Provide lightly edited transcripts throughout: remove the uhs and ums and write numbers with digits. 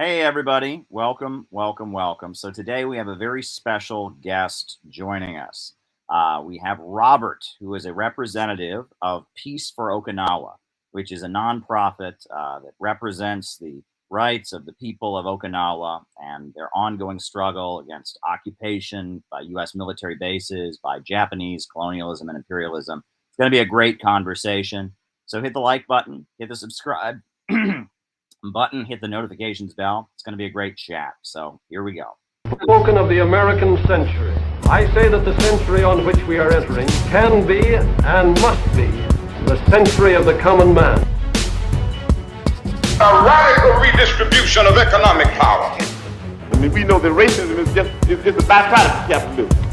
Hey, everybody. Welcome, welcome, welcome. So, today we have a very special guest joining us. We have Robert, who is a representative of Peace for Okinawa, which is a nonprofit that represents the rights of the people of Okinawa and their ongoing struggle against occupation by U.S. military bases, by Japanese colonialism and imperialism. It's going to be a great conversation. So, hit the like button, hit the subscribe. Button, hit the notifications bell. It's going to be a great chat. So here we go. Spoken of the American century. I say that the century on which we are entering can be and must be the century of the common man. A radical redistribution of economic power. I mean, we know that racism is just a byproduct of capitalism.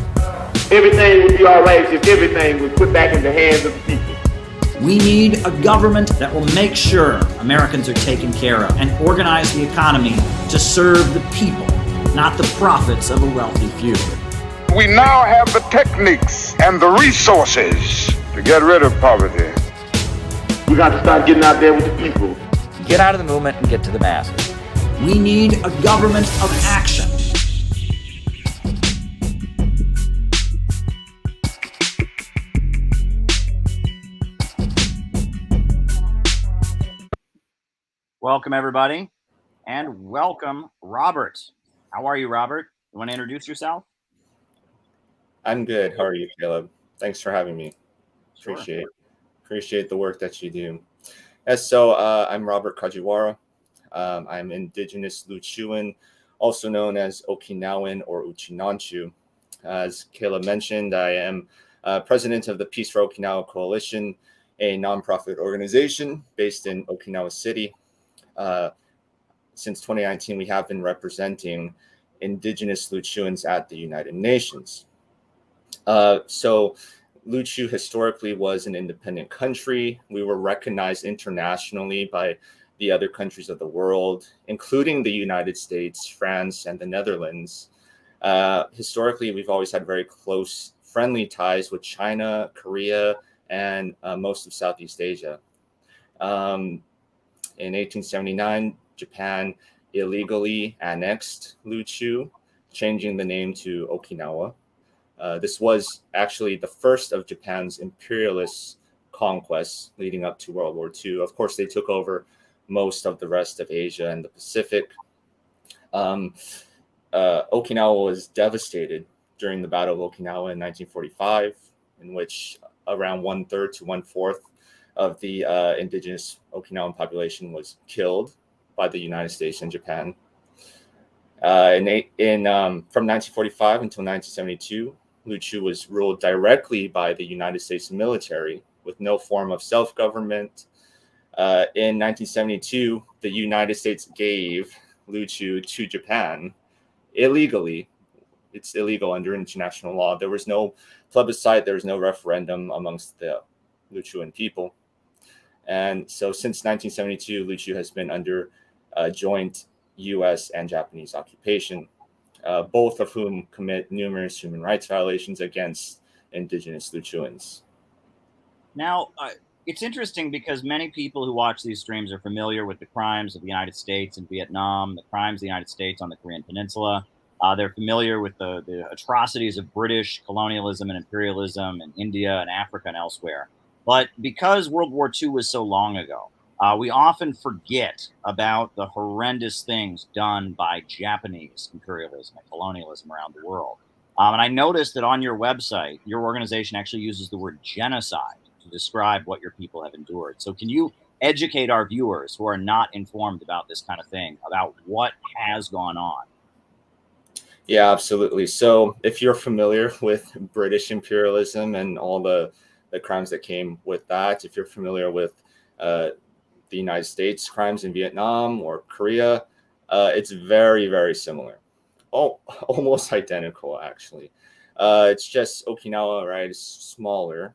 Everything would be all right if everything was put back in the hands of the people. We need a government that will make sure Americans are taken care of and organize the economy to serve the people, not the profits of a wealthy few. We now have the techniques and the resources to get rid of poverty. We got to start getting out there with the people. Get out of the movement and get to the masses. We need a government of action. Welcome, everybody, and welcome, Robert. How are you, Robert? You want to introduce yourself? I'm good. How are you, Caleb? Thanks for having me. Sure. Appreciate the work that you do. So I'm Robert Kajiwara. I'm indigenous Luchuan, also known as Okinawan or Uchinanchu. As Caleb mentioned, I am president of the Peace for Okinawa Coalition, a nonprofit organization based in Okinawa City. Since 2019, we have been representing indigenous Luchuans at the United Nations. So Luchu historically was an independent country. We were recognized internationally by the other countries of the world, including the United States, France, and the Netherlands. Historically, we've always had very close, friendly ties with China, Korea, and most of Southeast Asia. In 1879, Japan illegally annexed Luchu, changing the name to Okinawa. This was actually the first of Japan's imperialist conquests leading up to World War II. Of course, they took over most of the rest of Asia and the Pacific. Okinawa was devastated during the Battle of Okinawa in 1945, in which around 1/3 to 1/4 of the indigenous Okinawan population was killed by the United States and Japan. From 1945 until 1972, Luchu was ruled directly by the United States military with no form of self-government. In 1972, the United States gave Luchu to Japan illegally. It's illegal under international law. There was no plebiscite, there was no referendum amongst the Luchuan people. And so since 1972, Luchu has been under joint U.S. and Japanese occupation, both of whom commit numerous human rights violations against indigenous Luchuans. Now, it's interesting because many people who watch these streams are familiar with the crimes of the United States in Vietnam, the crimes of the United States on the Korean Peninsula. They're familiar with the atrocities of British colonialism and imperialism in India and Africa and elsewhere. But because World War II was so long ago, we often forget about the horrendous things done by Japanese imperialism and colonialism around the world. And I noticed that on your website, your organization actually uses the word genocide to describe what your people have endured. So can you educate our viewers who are not informed about this kind of thing, about what has gone on? Yeah, absolutely. So if you're familiar with British imperialism and all the crimes that came with that, if you're familiar with the United States crimes in Vietnam or Korea, it's very, very similar. Oh, almost identical, actually. It's just Okinawa, right, is smaller.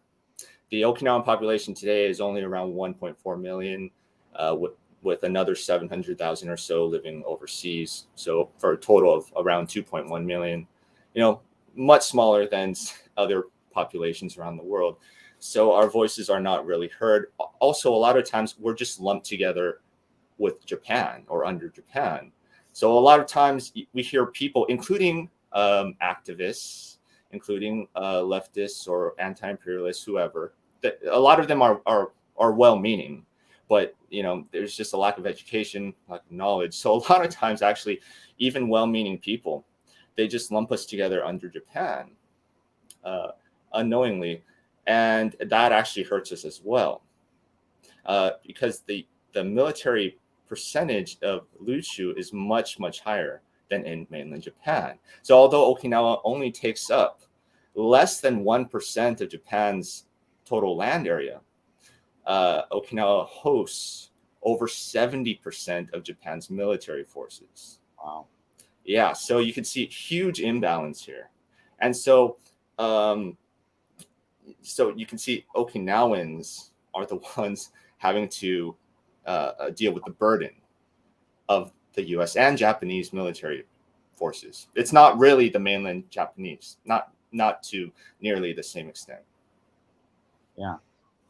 The Okinawan population today is only around 1.4 million, with another 700,000 or so living overseas. So for a total of around 2.1 million, much smaller than other populations around the world. So our voices are not really heard. Also, a lot of times we're just lumped together with Japan or under Japan. So a lot of times we hear people, including activists, including leftists or anti-imperialists, whoever, that a lot of them are well-meaning, but there's just a lack of education, lack of knowledge. So a lot of times, actually, even well-meaning people, they just lump us together under Japan unknowingly, and that actually hurts us as well, because the military percentage of Luchu is much, much higher than in mainland Japan. So although Okinawa only takes up less than 1% of Japan's total land area, Okinawa hosts over 70% of Japan's military forces. Wow. Yeah, so you can see huge imbalance here. And so you can see Okinawans are the ones having to deal with the burden of the U.S. and Japanese military forces. It's not really the mainland Japanese, not to nearly the same extent. Yeah.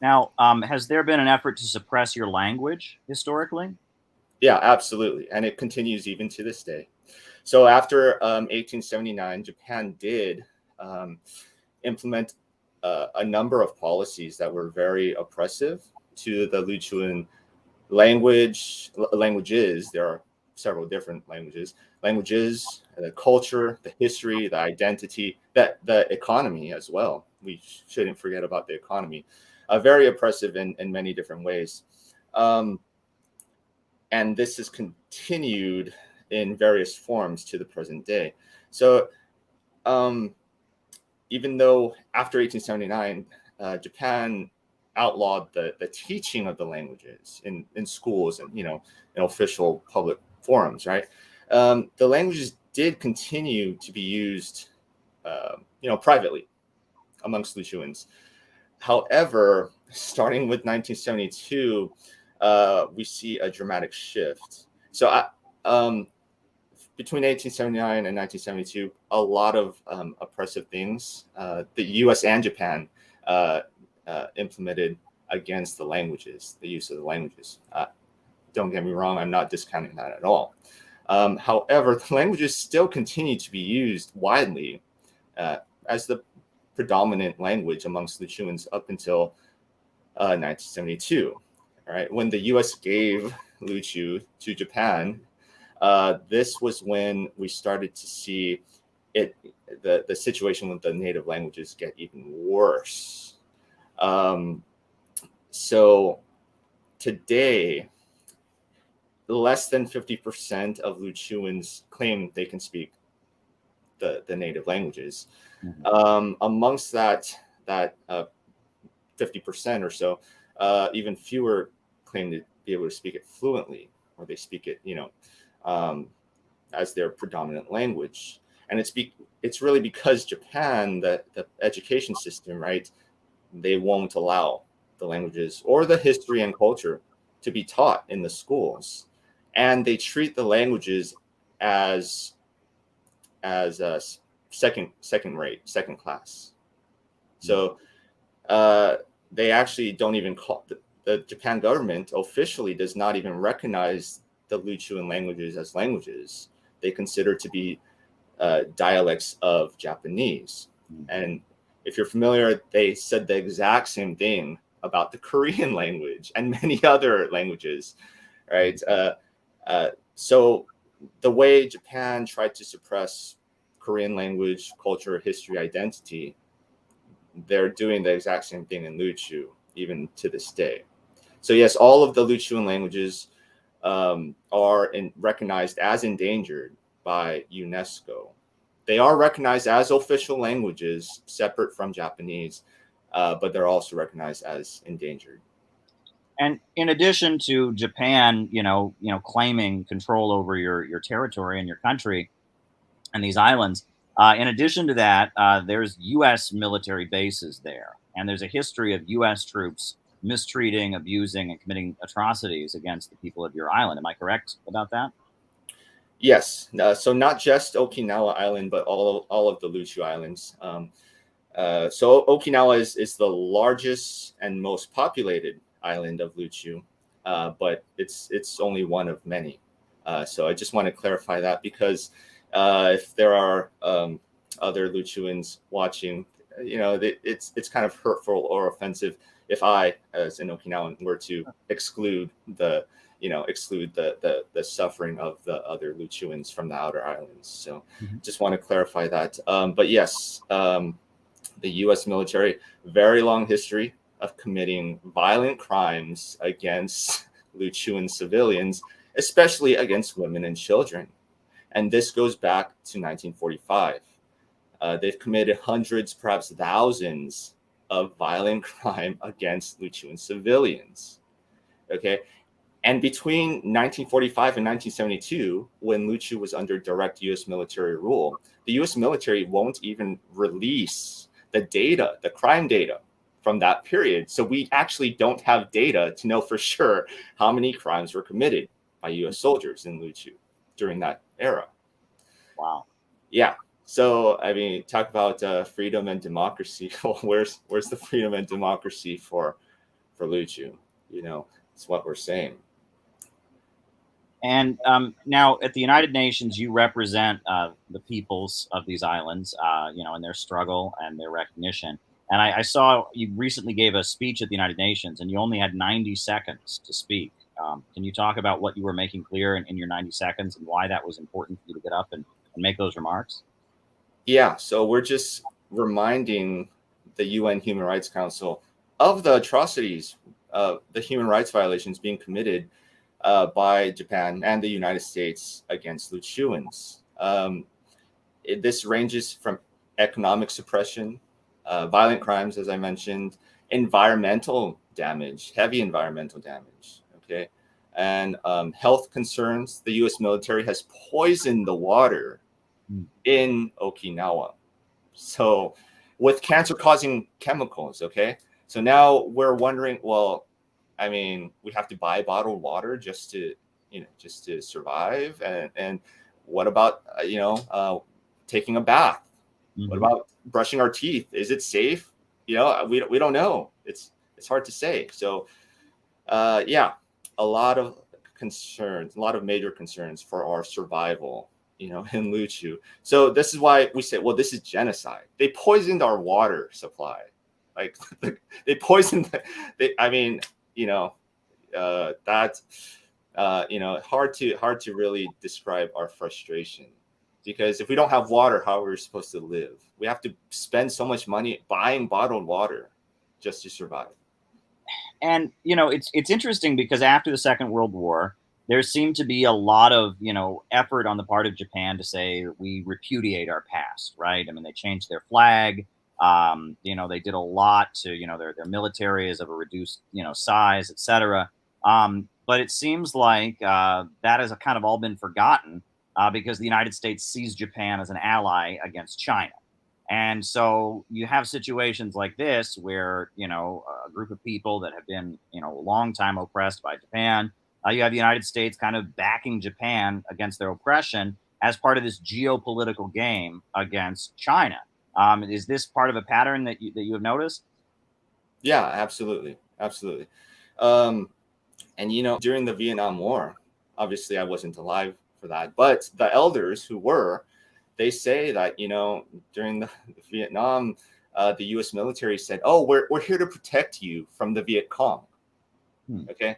Now, has there been an effort to suppress your language historically? Yeah, absolutely, and it continues even to this day. So after 1879, Japan did implement a number of policies that were very oppressive to the Luchuan languages. There are several different languages, the culture, the history, the identity, the economy as well. We shouldn't forget about the economy. Very oppressive in many different ways. And this has continued in various forms to the present day. So even though after 1879, Japan outlawed the teaching of the languages in schools and in official public forums, right? The languages did continue to be used privately amongst Luchuans. However, starting with 1972, we see a dramatic shift. So between 1879 and 1972, a lot of oppressive things the U.S. and Japan implemented against the languages, the use of the languages. Don't get me wrong, I'm not discounting that at all. However, the languages still continue to be used widely as the predominant language amongst Luchuans up until 1972. All right, when the U.S. gave Luchu to Japan, this was when we started to see the situation with the native languages get even worse. So today, less than 50% of Luchuans claim they can speak the native languages. Mm-hmm. Amongst that 50% or so, even fewer claim to be able to speak it fluently, or they speak it, as their predominant language. And it's really because Japan, the education system, right, they won't allow the languages or the history and culture to be taught in the schools, and they treat the languages as a second class. So they actually don't even call the Japan government officially does not even recognize the Luchuan languages as languages. They consider to be dialects of Japanese. And if you're familiar, they said the exact same thing about the Korean language and many other languages, right? So the way Japan tried to suppress Korean language, culture, history, identity, they're doing the exact same thing in Luchu, even to this day. So yes, all of the Luchuan languages are recognized as endangered by UNESCO. They are recognized as official languages, separate from Japanese, but they're also recognized as endangered. And in addition to Japan, claiming control over your territory and your country and these islands, in addition to that, there's U.S. military bases there, and there's a history of U.S. troops mistreating, abusing, and committing atrocities against the people of your island. Am I correct about that? Yes. So not just Okinawa Island, but all of the Luchu Islands. So Okinawa is the largest and most populated island of Luchu, but it's only one of many. So I just want to clarify that, because if there are other Luchuans watching, it's kind of hurtful or offensive if I, as an Okinawan, were to exclude the suffering of the other Luchuans from the outer islands. So just want to clarify that. But yes, the U.S. military, very long history of committing violent crimes against Luchuan civilians, especially against women and children. And this goes back to 1945. They've committed hundreds, perhaps thousands of violent crime against Luchuan civilians. Okay. And between 1945 and 1972, when Luchu was under direct U.S. military rule, the U.S. military won't even release the data, the crime data from that period. So we actually don't have data to know for sure how many crimes were committed by U.S. soldiers in Luchu during that era. Wow. Yeah. So, I mean, talk about freedom and democracy. Well, where's the freedom and democracy for Luchu? It's what we're saying. And now at the United Nations, you represent the peoples of these islands, in their struggle and their recognition. And I saw you recently gave a speech at the United Nations, and you only had 90 seconds to speak. Can you talk about what you were making clear in your 90 seconds and why that was important for you to get up and make those remarks? Yeah, so we're just reminding the UN Human Rights Council of the atrocities, the human rights violations being committed by Japan and the United States against Luchuans. This ranges from economic suppression, violent crimes, as I mentioned, environmental damage, heavy environmental damage, okay, and health concerns. The U.S. military has poisoned the water in Okinawa, so with cancer-causing chemicals, okay? So now we're wondering, well, I mean, we have to buy bottled water just to survive. And what about, taking a bath? Mm-hmm. What about brushing our teeth? Is it safe? We don't know. It's hard to say. So, yeah, a lot of concerns, a lot of major concerns for our survival, in Luchu. So this is why we say, well, this is genocide. They poisoned our water supply. Like they poisoned, that's hard to really describe our frustration, because if we don't have water, how are we supposed to live? We have to spend so much money buying bottled water just to survive. And it's interesting because after the Second World War, there seemed to be a lot of effort on the part of Japan to say we repudiate our past, right? I mean, they changed their flag. They did a lot to, their military is of a reduced, size, etc. But it seems like that has kind of all been forgotten because the United States sees Japan as an ally against China. And so you have situations like this where, a group of people that have been, a long time oppressed by Japan, you have the United States kind of backing Japan against their oppression as part of this geopolitical game against China. Is this part of a pattern that you have noticed? Yeah, absolutely. And during the Vietnam War, obviously I wasn't alive for that, but the elders who were, they say that during the Vietnam, the U.S. military said, "Oh, we're here to protect you from the Viet Cong." Okay.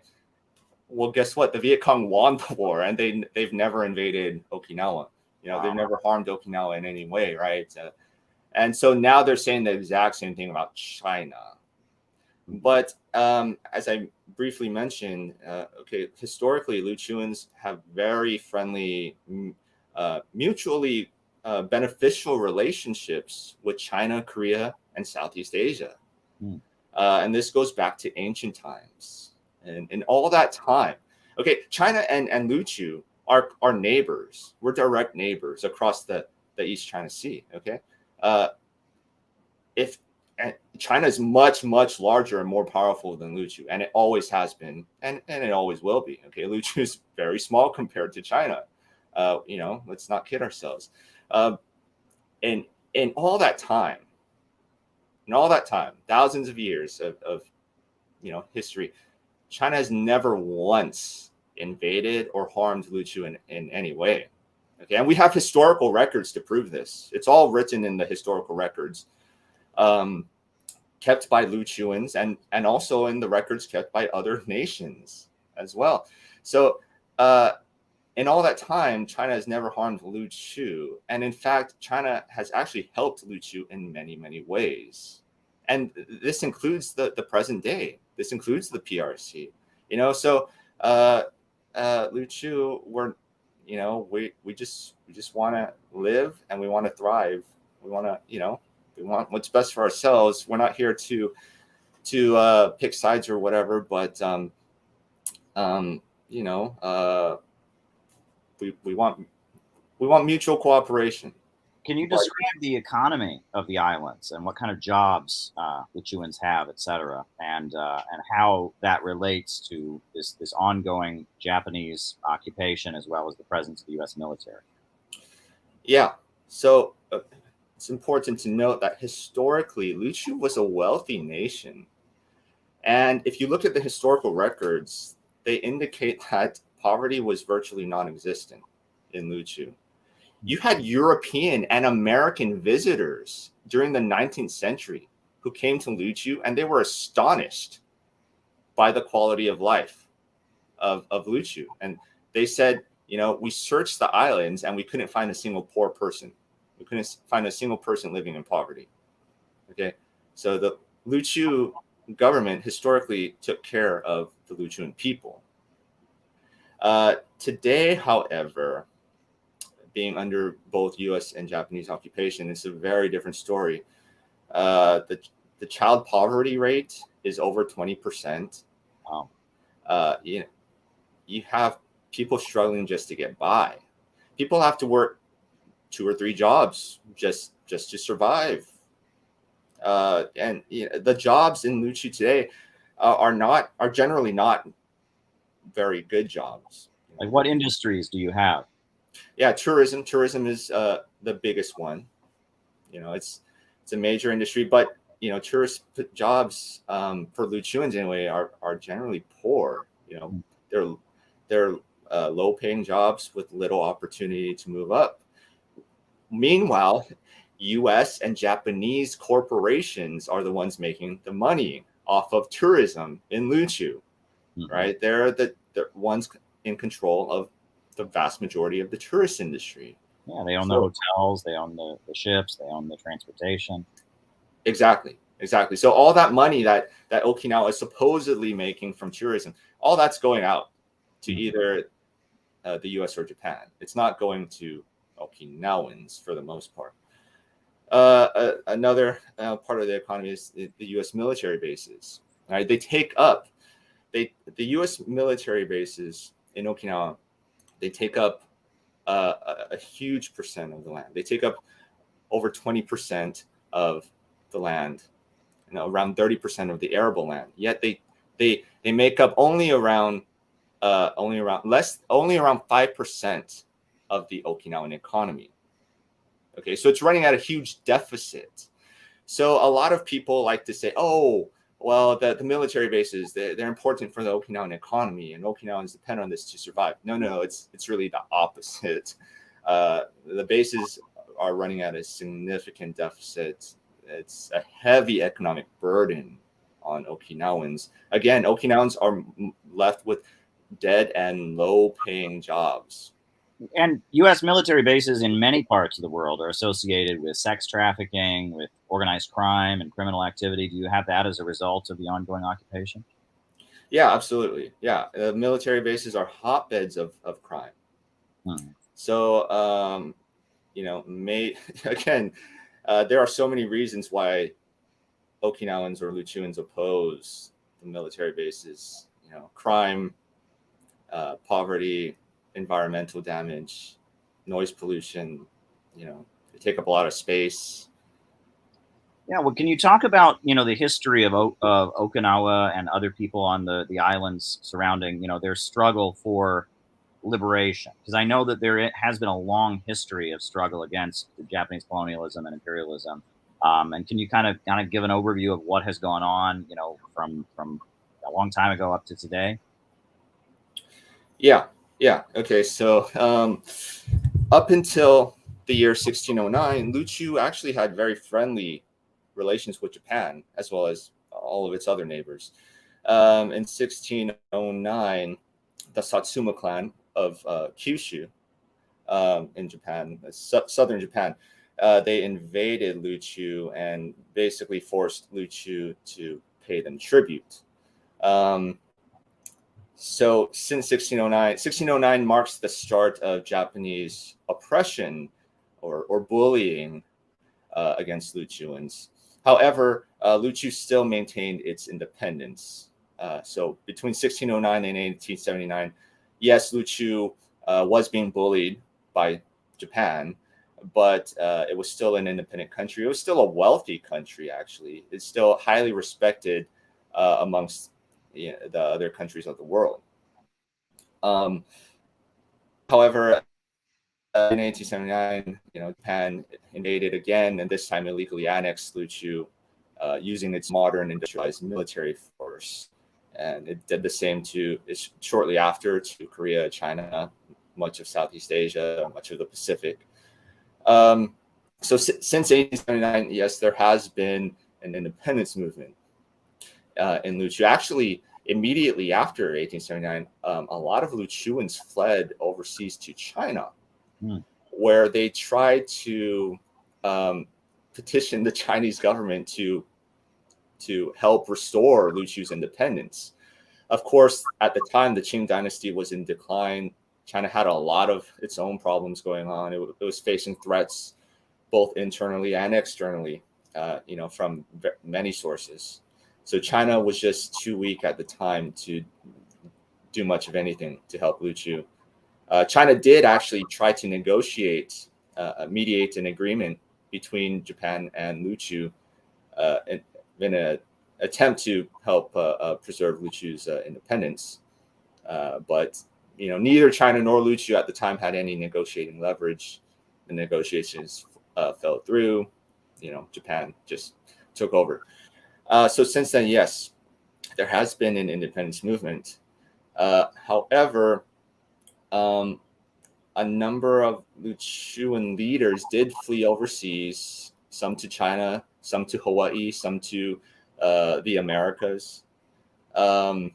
Well, guess what? The Viet Cong won the war, and they've never invaded Okinawa. They've never harmed Okinawa in any way, right? And so now they're saying the exact same thing about China. But as I briefly mentioned, historically, Luchuans have very friendly, mutually beneficial relationships with China, Korea, and Southeast Asia. And this goes back to ancient times. And in all that time, China and Luchu are neighbors. We're direct neighbors across the East China Sea, okay? If China is much, much larger and more powerful than Luchu, and it always has been, and it always will be. Okay, Luchu is very small compared to China. Let's not kid ourselves. In all that time, thousands of years of history, China has never once invaded or harmed Luchu in any way. Okay, and we have historical records to prove this. It's all written in the historical records kept by Luchuans and also in the records kept by other nations as well. So in all that time, China has never harmed Luchu. And in fact, China has actually helped Luchu in many, many ways. And this includes the present day. This includes the PRC. So Luchu, we just want to live and we want to thrive. We want to, we want what's best for ourselves. We're not here to pick sides or whatever, but we want mutual cooperation. Can you describe the economy of the islands and what kind of jobs Luchuans have, et cetera, and how that relates to this ongoing Japanese occupation as well as the presence of the U.S. military? Yeah, so it's important to note that historically, Luchu was a wealthy nation, and if you look at the historical records, they indicate that poverty was virtually non-existent in Luchu. You had European and American visitors during the 19th century who came to Luchu, and they were astonished by the quality of life of Luchu. And they said, we searched the islands and we couldn't find a single poor person. We couldn't find a single person living in poverty. Okay, so the Luchu government historically took care of the Luchuan people. Today, however, being under both U.S. and Japanese occupation, it's a very different story. The child poverty rate is over 20%. Wow. You have people struggling just to get by. People have to work 2 or 3 jobs just to survive. And the jobs in Luchu today are generally not very good jobs. Like, what industries do you have? Yeah, tourism. Tourism is the biggest one. It's a major industry, but tourist jobs for Luchuans anyway are generally poor. They're low-paying jobs with little opportunity to move up. Meanwhile, U.S. and Japanese corporations are the ones making the money off of tourism in Luchu, right? They're the ones in control of the vast majority of the tourist industry. Yeah, they own the hotels, they own the ships, they own the transportation. Exactly. So all that money that Okinawa is supposedly making from tourism, all that's going out to either the U.S. or Japan. It's not going to Okinawans for the most part. Another part of the economy is the U.S. military bases. Right? The U.S. military bases in Okinawa, they take up a huge percent of the land. They take up over 20% of the land, around 30% of the arable land. Yet they make up only around 5% of the Okinawan economy. Okay, so it's running at a huge deficit. So a lot of people like to say, oh, well, the military bases, they're important for the Okinawan economy, and Okinawans depend on this to survive. No, it's really the opposite. The bases are running at a significant deficit. It's a heavy economic burden on Okinawans. Again, Okinawans are left with dead and low-paying jobs. And U.S. military bases in many parts of the world are associated with sex trafficking, with organized crime and criminal activity. Do you have that as a result of the ongoing occupation? Yeah, absolutely. Yeah, military bases are hotbeds of crime. So, there are so many reasons why Okinawans or Luchuans oppose the military bases. Crime, poverty, environmental damage, noise pollution. They take up a lot of space. Yeah, well, can you talk about the history of Okinawa and other people on the islands surrounding their struggle for liberation? Because I know that there has been a long history of struggle against Japanese colonialism and imperialism. And can you kind of give an overview of what has gone on, from a long time ago up to today? Yeah, yeah. Okay, so up until the year 1609, Lu Chu actually had very friendly relations with Japan, as well as all of its other neighbors. In 1609, the Satsuma clan of Kyushu in Japan, southern Japan, they invaded Lu Chu and basically forced Lu Chu to pay them tribute. So since 1609, 1609 marks the start of Japanese oppression or bullying against Luchuans. However, Lu Chu still maintained its independence. So between 1609 and 1879, yes, Lu Chu was being bullied by Japan, but it was still an independent country. It was still a wealthy country, actually. It's still highly respected amongst the other countries of the world. However, in 1879, Japan invaded again, and this time illegally annexed Lu Chu, using its modern industrialized military force. And it did the same shortly after to Korea, China, much of Southeast Asia, much of the Pacific. So since 1879, yes, there has been an independence movement in Lu Chu. Actually, immediately after 1879, a lot of Luchuans fled overseas to China, where they tried to petition the Chinese government to help restore Lu Chu's independence. Of course, at the time, the Qing dynasty was in decline. China had a lot of its own problems going on. It was facing threats both internally and externally, from many sources. So China was just too weak at the time to do much of anything to help Lu Chu. China did actually try to mediate an agreement between Japan and Lu Chu in an attempt to help preserve Lu Chu's independence. But neither China nor Lu Chu at the time had any negotiating leverage. The negotiations fell through. Japan just took over. So since then, yes, there has been an independence movement. However, a number of Luchuan leaders did flee overseas, some to China, some to Hawaii, some to the Americas. Of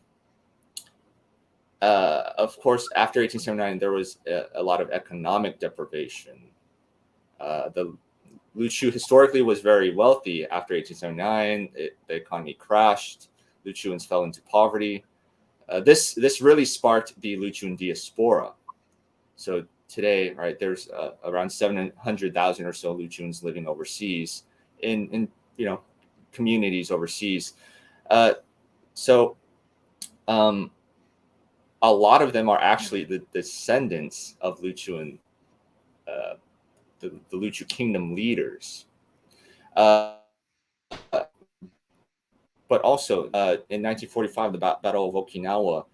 course, after 1879, there was a lot of economic deprivation. The Lu Chu historically was very wealthy. After 1879, the economy crashed. Luchuans fell into poverty. This really sparked the Luchuan diaspora. So today, right, there's around 700,000 or so Luchuans living overseas in communities overseas. So a lot of them are actually the descendants of Luchuan, the Lu Chu kingdom leaders. But also in 1945, the Battle of Okinawa,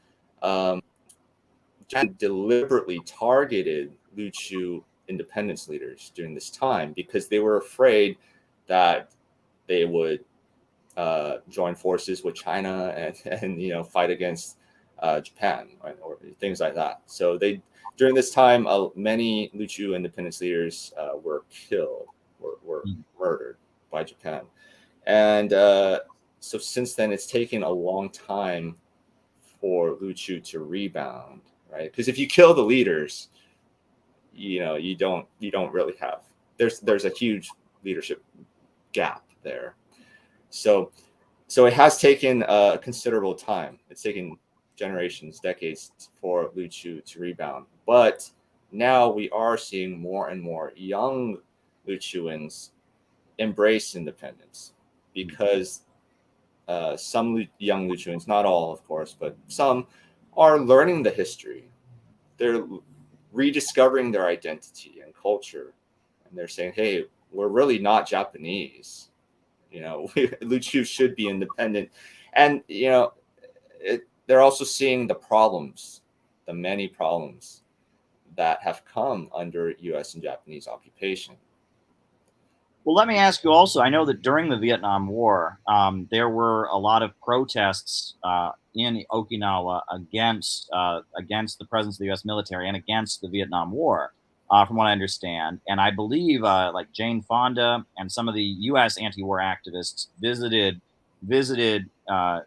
Japan deliberately targeted Lu Chu independence leaders during this time because they were afraid that they would join forces with China and fight against Japan, right, or things like that. So during this time, many Lu Chu independence leaders were killed, were murdered by Japan, and so since then, it's taken a long time for Lu Chu to rebound, right? Because if you kill the leaders, you don't really have. There's a huge leadership gap there. So it has taken a considerable time. It's taken generations, decades for Lu Chu to rebound. But now we are seeing more and more young Luchuans embrace independence because some young Luchuans, not all, of course, but some are learning the history. They're rediscovering their identity and culture. And they're saying, hey, we're really not Japanese. Lu Chu should be independent. And, they're also seeing the many problems that have come under U.S. and Japanese occupation. Well, let me ask you also, I know that during the Vietnam War, there were a lot of protests in Okinawa against the presence of the U.S. military and against the Vietnam War, from what I understand. And I believe like Jane Fonda and some of the U.S. anti-war activists visited Okinawa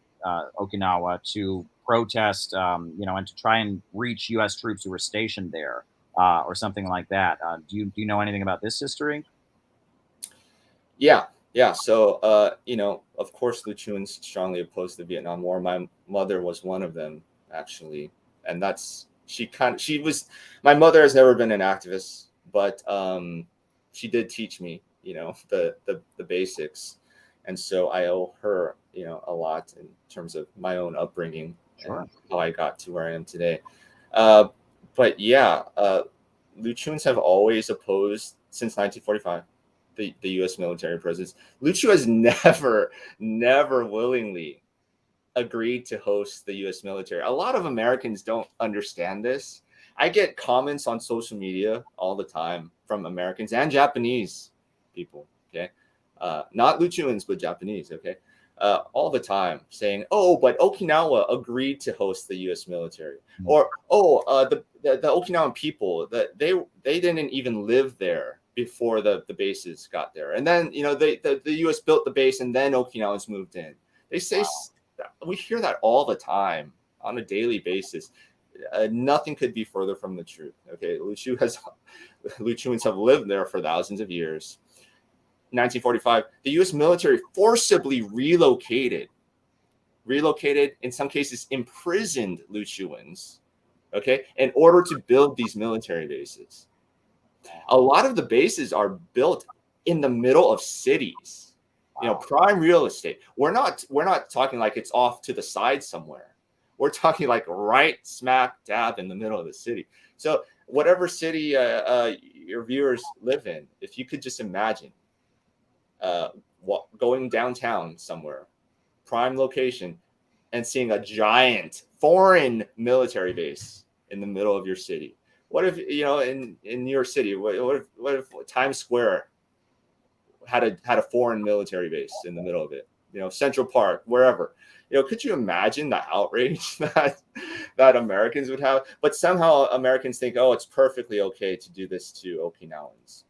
to protest, and to try and reach U.S. troops who were stationed there, or something like that. Do you know anything about this history? Yeah. So, of course, Luchuans strongly opposed the Vietnam War. My mother was one of them, actually, and my mother has never been an activist, but she did teach me, the basics, and so I owe her, a lot in terms of my own upbringing. Sure. And how I got to where I am today. But yeah, Luchuans have always opposed since 1945. The U.S. military presence. Luchu has never willingly agreed to host the U.S. military. A lot of Americans don't understand this. I get comments on social media all the time from Americans and Japanese people, okay? Not Luchuans, but Japanese, okay? All the time saying, oh, but Okinawa agreed to host the U.S. military. Or, the Okinawan people, that they didn't even live there before the bases got there. And then, the U.S. built the base and then Okinawans moved in. They say, we hear that all the time on a daily basis. Nothing could be further from the truth. Okay, Luchuans have lived there for thousands of years. 1945, the U.S. military forcibly relocated, in some cases imprisoned Luchuans, okay, in order to build these military bases. A lot of the bases are built in the middle of cities, prime real estate. We're not talking like it's off to the side somewhere. We're talking like right smack dab in the middle of the city. So whatever city your viewers live in, if you could just imagine going downtown somewhere, prime location, and seeing a giant foreign military base in the middle of your city. What if, in New York City, what if Times Square had a foreign military base in the middle of it? Central Park, wherever. Could you imagine the outrage that Americans would have? But somehow Americans think, oh, it's perfectly okay to do this to Okinawans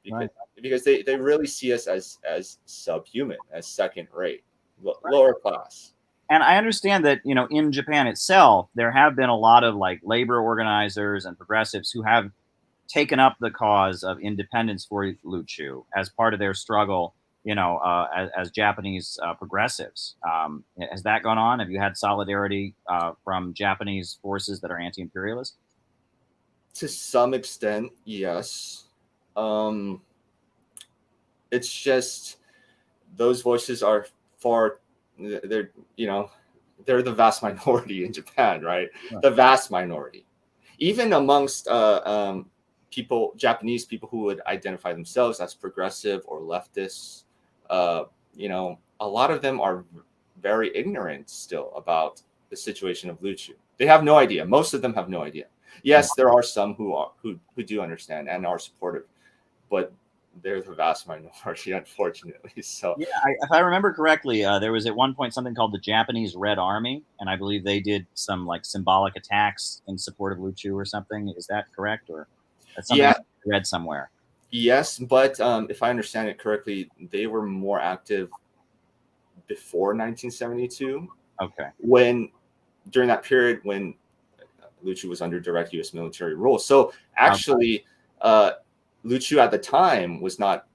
because they really see us as subhuman, as second rate, lower class. And I understand that, in Japan itself, there have been a lot of like labor organizers and progressives who have taken up the cause of independence for Luchu as part of their struggle, as Japanese progressives. Has that gone on? Have you had solidarity from Japanese forces that are anti-imperialist? To some extent, yes. It's just those voices are they're the vast minority in Japan, right? The vast minority, even amongst Japanese people who would identify themselves as progressive or leftists. A lot of them are very ignorant still about the situation of Luchu. They have no idea. Most of them have no idea. Yes, there are some who do understand and are supportive, but they're the vast minority, unfortunately. So yeah, if I remember correctly, there was at one point something called the Japanese Red Army, and I believe they did some like symbolic attacks in support of Luchu or something. Is that correct, or that's something I read somewhere? Yes, but if I understand it correctly, they were more active before 1972. Okay. During that period when Luchu was under direct U.S. military rule. So actually, Luchu at the time was not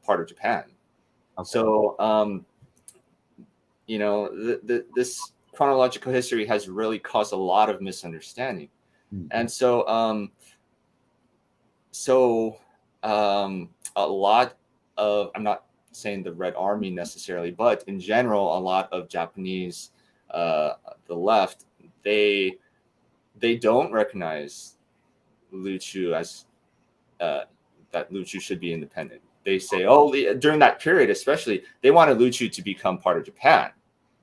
part of Japan. Okay. So this chronological history has really caused a lot of misunderstanding, and so a lot of, I'm not saying the Red Army necessarily, but in general, a lot of Japanese, the left, they don't recognize Luchu as that Luchu should be independent. They say, during that period, especially, they wanted Luchu to become part of Japan,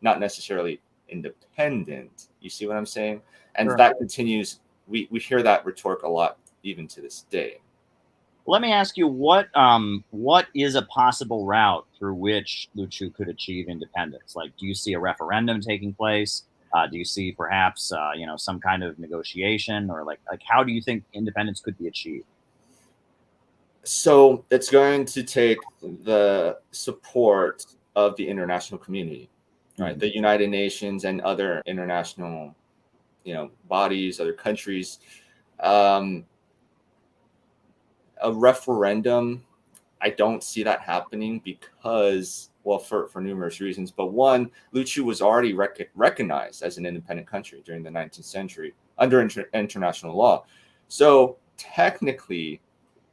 not necessarily independent. You see what I'm saying? And that continues. We hear that rhetoric a lot, even to this day. Let me ask you, what is a possible route through which Luchu could achieve independence? Like, do you see a referendum taking place? Do you see perhaps some kind of negotiation, or like how do you think independence could be achieved? So it's going to take the support of the international community, right? Mhm. The United Nations and other international, bodies, other countries. Um, a referendum, I don't see that happening because, well, for numerous reasons. But one, Luchu was already recognized as an independent country during the 19th century under international law. So technically,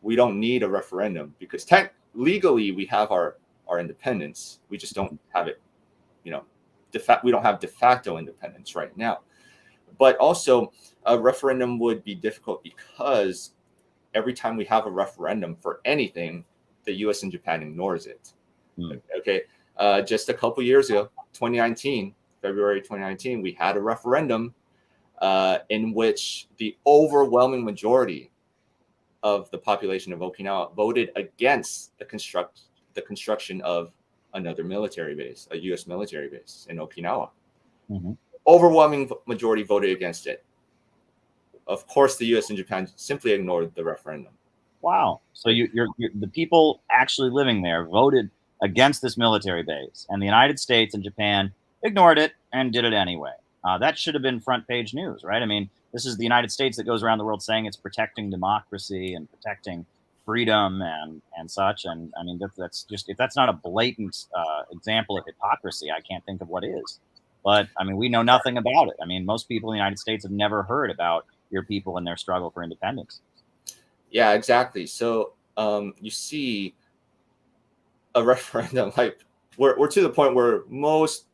we don't need a referendum because legally we have our independence. We just don't have it, we don't have de facto independence right now. But also, a referendum would be difficult because every time we have a referendum for anything, the U.S. and Japan ignores it. Mm. Okay, just a couple years ago, 2019, February 2019, we had a referendum in which the overwhelming majority of the population of Okinawa voted against the construction of another military base, a U.S. military base in Okinawa. Mhm. Overwhelming majority voted against it. Of course, the U.S. and Japan simply ignored the referendum. Wow. So the people actually living there voted against this military base, and the United States and Japan ignored it and did it anyway. That should have been front page news, right? I mean, this is the United States that goes around the world saying it's protecting democracy and protecting freedom and such. And I mean, that's just, if that's not a blatant example of hypocrisy, I can't think of what is. But I mean, we know nothing about it. I mean, most people in the United States have never heard about your people and their struggle for independence. Yeah, exactly. So you see a referendum, like we're to the point where most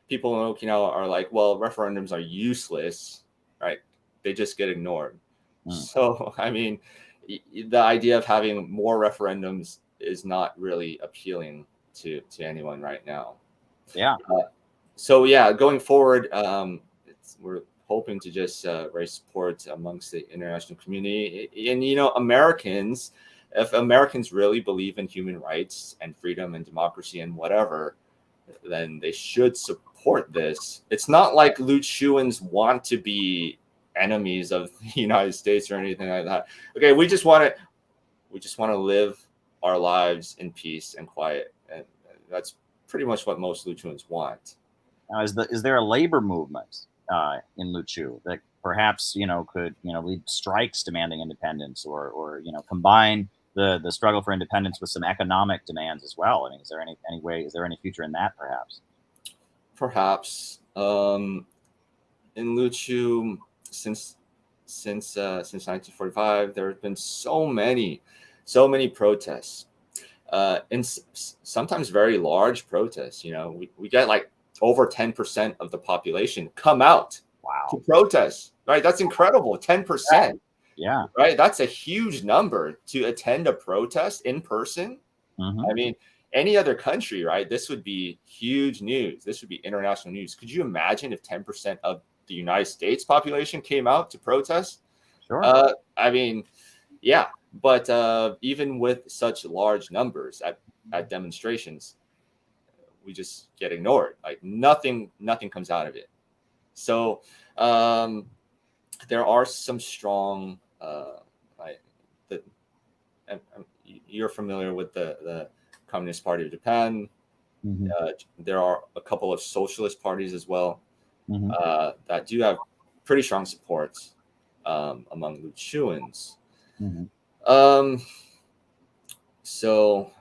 people in Okinawa are like, well, referendums are useless, right? They just get ignored. Mm. So, I mean, the idea of having more referendums is not really appealing to anyone right now. Yeah. So yeah, going forward, we're hoping to just raise support amongst the international community, and Americans. If Americans really believe in human rights and freedom and democracy and whatever, then they should support this. It's not like Luchuans want to be enemies of the United States or anything like that. Okay, we just want to live our lives in peace and quiet, and that's pretty much what most Luchuans want. Now, is there a labor movement in Luchu that perhaps could lead strikes demanding independence, or combine the struggle for independence with some economic demands as well? I mean, is there any way? Is there any future in that perhaps? Perhaps in Luchu, since 1945, there have been so many protests, and sometimes very large protests. We get like over 10% of the population come out to Wow. protest. Right, that's incredible. 10%. Yeah. Right, that's a huge number to attend a protest in person. Hmm. I mean, any other country, right? This would be huge news. This would be international news. Could you imagine if 10% of the United States population came out to protest? Sure. I mean, yeah, but even with such large numbers at demonstrations, we just get ignored. Like nothing comes out of it. So there are some strong, like the, you're familiar with the Communist Party of Japan. Hmm. There are a couple of socialist parties as well Hmm. that do have pretty strong support among Luchuans. Hmm. Um, so,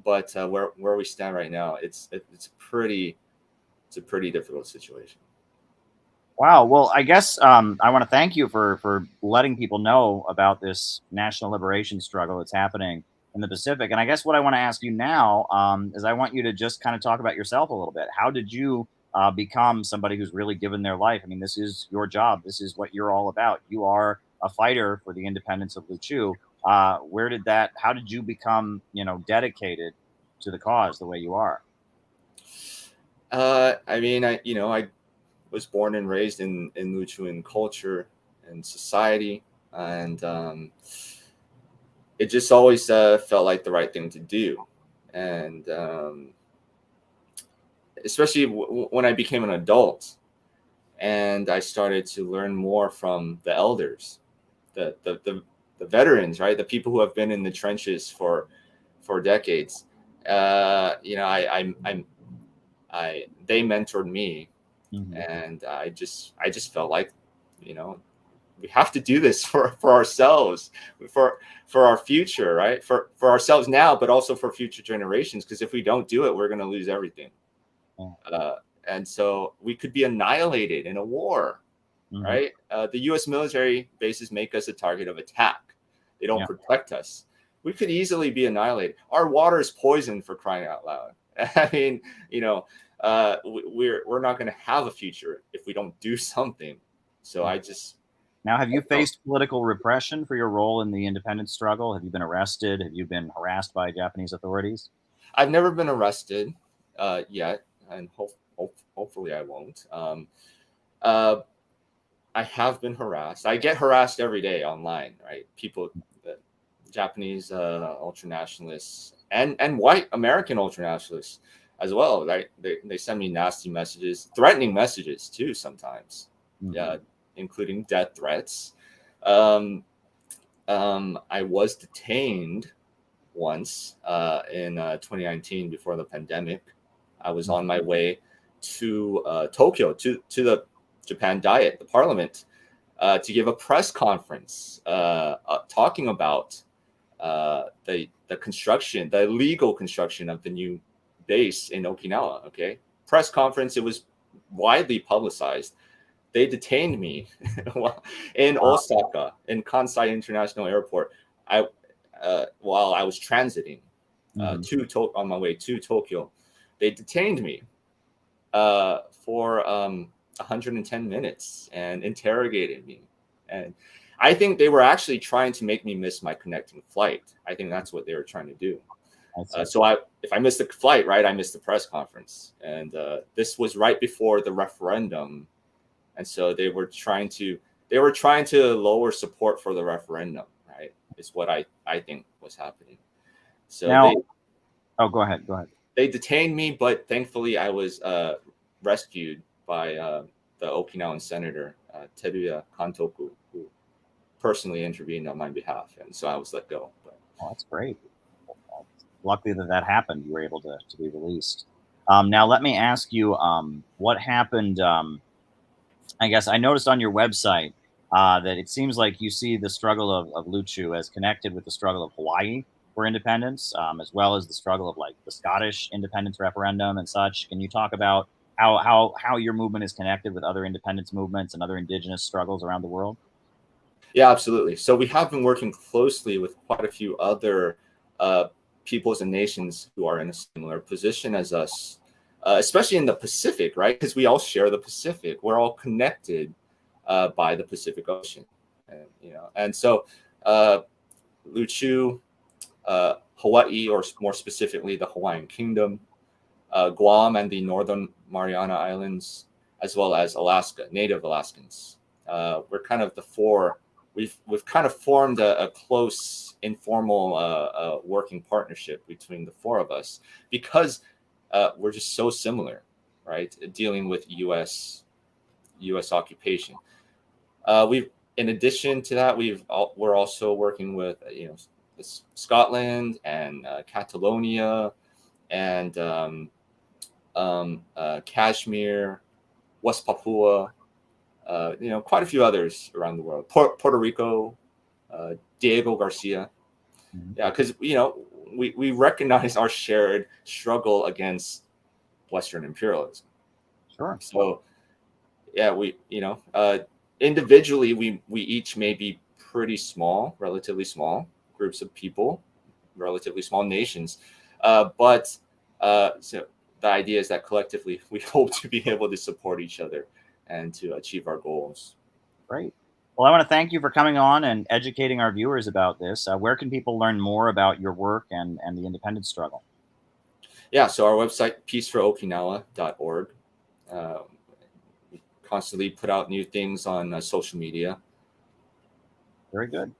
but where we stand right now, it's a pretty difficult situation. Wow. Well, I guess I want to thank you for letting people know about this national liberation struggle that's happening in the Pacific. And I guess what I want to ask you now is I want you to just kind of talk about yourself a little bit. How did you become somebody who's really given their life? I mean, this is your job. This is what you're all about. You are a fighter for the independence of Luchu. How did you become, dedicated to the cause the way you are? I mean, I was born and raised in Luchuan culture and society, and it just always felt like the right thing to do. And especially when I became an adult, and I started to learn more from the elders, the veterans, right? The people who have been in the trenches for decades. They mentored me, and I just felt like, we have to do this for ourselves, for our future, right? For ourselves now, but also for future generations. Because if we don't do it, we're going to lose everything. And so we could be annihilated in a war, right? The U.S. military bases make us a target of attack. They don't protect us. We could easily be annihilated. Our water is poisoned, for crying out loud. I mean, we're not going to have a future if we don't do something. So Now, have you faced political repression for your role in the independence struggle? Have you been arrested? Have you been harassed by Japanese authorities? I've never been arrested yet, and hopefully I won't. I have been harassed. I get harassed every day online, right? People, Japanese ultranationalists and white American ultranationalists as well, right? They send me nasty messages, threatening messages too sometimes, including death threats. I was detained once in 2019 before the pandemic. I was on my way to Tokyo, to the Japan Diet, the parliament, to give a press conference talking about the construction, the illegal construction of the new base in Okinawa. Okay, press conference. It was widely publicized. They detained me in Osaka, in Kansai International Airport. While I was transiting on my way to Tokyo, they detained me for 110 minutes and interrogated me. And I think they were actually trying to make me miss my connecting flight. I think that's what they were trying to do. So if I missed the flight, right, I missed the press conference. And this was right before the referendum. And so they were trying to lower support for the referendum, right? Is what I think was happening. So now, go ahead. They detained me, but thankfully I was rescued by the Okinawan senator, Teruya Kantoku, who personally intervened on my behalf. And so I was let go. Oh, that's great. Luckily that happened. You were able to be released. Now, let me ask you, what happened? I guess I noticed on your website that it seems like you see the struggle of Luchu as connected with the struggle of Hawaii for independence, as well as the struggle of like the Scottish independence referendum and such. Can you talk about how your movement is connected with other independence movements and other indigenous struggles around the world? Yeah, absolutely. So we have been working closely with quite a few other peoples and nations who are in a similar position as us, especially in the Pacific, right? Because we all share the Pacific. We're all connected by the Pacific Ocean, and so Luchu, Hawaii, or more specifically the Hawaiian Kingdom, Guam and the Northern Mariana Islands, as well as Alaska, Native Alaskans. We're kind of the four. We've kind of formed a close, informal working partnership between the four of us because we're just so similar, right? Dealing with U.S. occupation. In addition to that, we're also working with Scotland and Catalonia and Kashmir, West Papua. Quite a few others around the world. Puerto Rico, Diego Garcia. Yeah, because we recognize our shared struggle against Western imperialism. Sure. So yeah, individually we each may be pretty small, relatively small groups of people, relatively small nations, but so the idea is that collectively we hope to be able to support each other and to achieve our goals. Great. Well, I want to thank you for coming on and educating our viewers about this. Where can people learn more about your work and the independence struggle? Yeah, so our website, peaceforokinawa.org. We constantly put out new things on social media. Very good.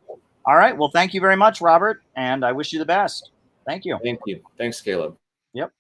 All right. Well, thank you very much, Robert, and I wish you the best. Thank you. Thank you. Thanks, Caleb. Yep.